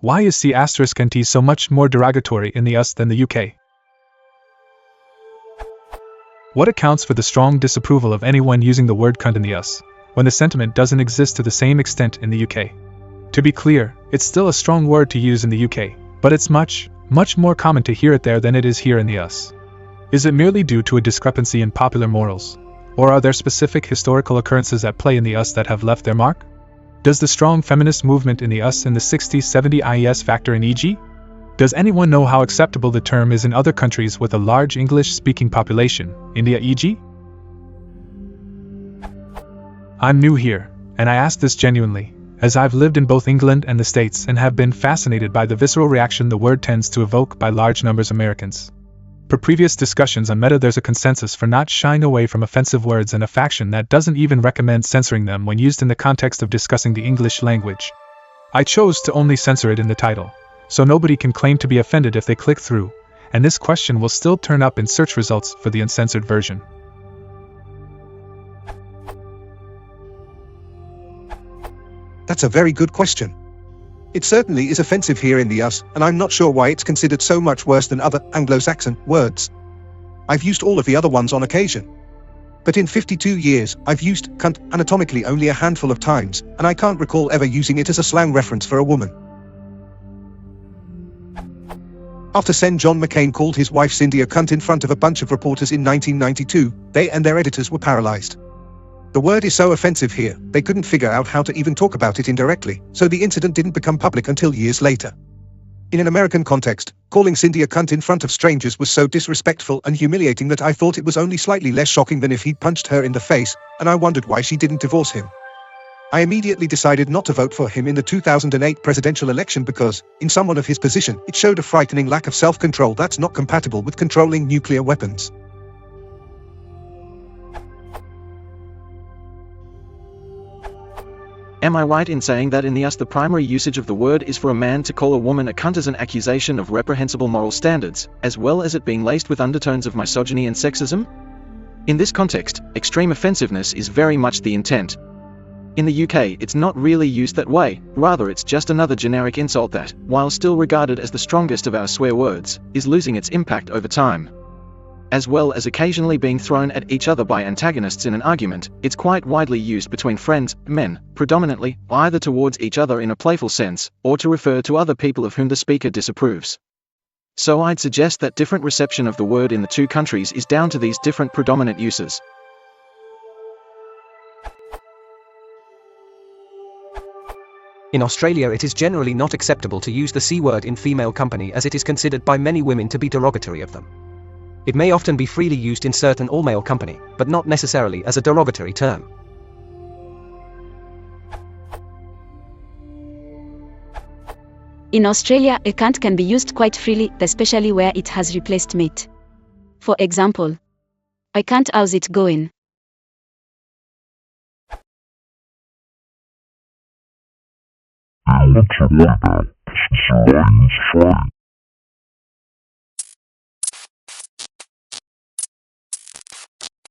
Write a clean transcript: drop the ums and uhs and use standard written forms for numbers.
Why is C***NT so much more derogatory in the US than the UK? What accounts for the strong disapproval of anyone using the word cunt in the US, when the sentiment doesn't exist to the same extent in the UK? To be clear, it's still a strong word to use in the UK, but it's much more common to hear it there than it is here in the US. Is it merely due to a discrepancy in popular morals? Or are there specific historical occurrences at play in the US that have left their mark? Does the strong feminist movement in the US in the 60s 70s IES factor in e.g.? Does anyone know how acceptable the term is in other countries with a large English-speaking population, India e.g.? I'm new here, and I ask this genuinely, as I've lived in both England and the States and have been fascinated by the visceral reaction the word tends to evoke by large numbers of Americans. Per previous discussions on Meta, there's a consensus for not shying away from offensive words and a faction that doesn't even recommend censoring them when used in the context of discussing the English language. I chose to only censor it in the title, so nobody can claim to be offended if they click through, and this question will still turn up in search results for the uncensored version. That's a very good question. It certainly is offensive here in the US, and I'm not sure why it's considered so much worse than other Anglo-Saxon words. I've used all of the other ones on occasion. But in 52 years, I've used cunt anatomically only a handful of times, and I can't recall ever using it as a slang reference for a woman. After Sen John McCain called his wife Cindy a cunt in front of a bunch of reporters in 1992, they and their editors were paralyzed. The word is so offensive here, they couldn't figure out how to even talk about it indirectly, so the incident didn't become public until years later. In an American context, calling Cindy a cunt in front of strangers was so disrespectful and humiliating that I thought it was only slightly less shocking than if he'd punched her in the face, and I wondered why she didn't divorce him. I immediately decided not to vote for him in the 2008 presidential election because, in someone of his position, it showed a frightening lack of self-control that's not compatible with controlling nuclear weapons. Am I right in saying that in the US the primary usage of the word is for a man to call a woman a cunt as an accusation of reprehensible moral standards, as well as it being laced with undertones of misogyny and sexism? In this context, extreme offensiveness is very much the intent. In the UK, it's not really used that way, rather it's just another generic insult that, while still regarded as the strongest of our swear words, is losing its impact over time. As well as occasionally being thrown at each other by antagonists in an argument, it's quite widely used between friends, men, predominantly, either towards each other in a playful sense, or to refer to other people of whom the speaker disapproves. So I'd suggest that different reception of the word in the two countries is down to these different predominant uses. In Australia, it is generally not acceptable to use the C word in female company as it is considered by many women to be derogatory of them. It may often be freely used in certain all-male company, but not necessarily as a derogatory term. In Australia, a cunt can be used quite freely, especially where it has replaced mate. For example, I can't how's it going? I want to wonder, since your audience trying.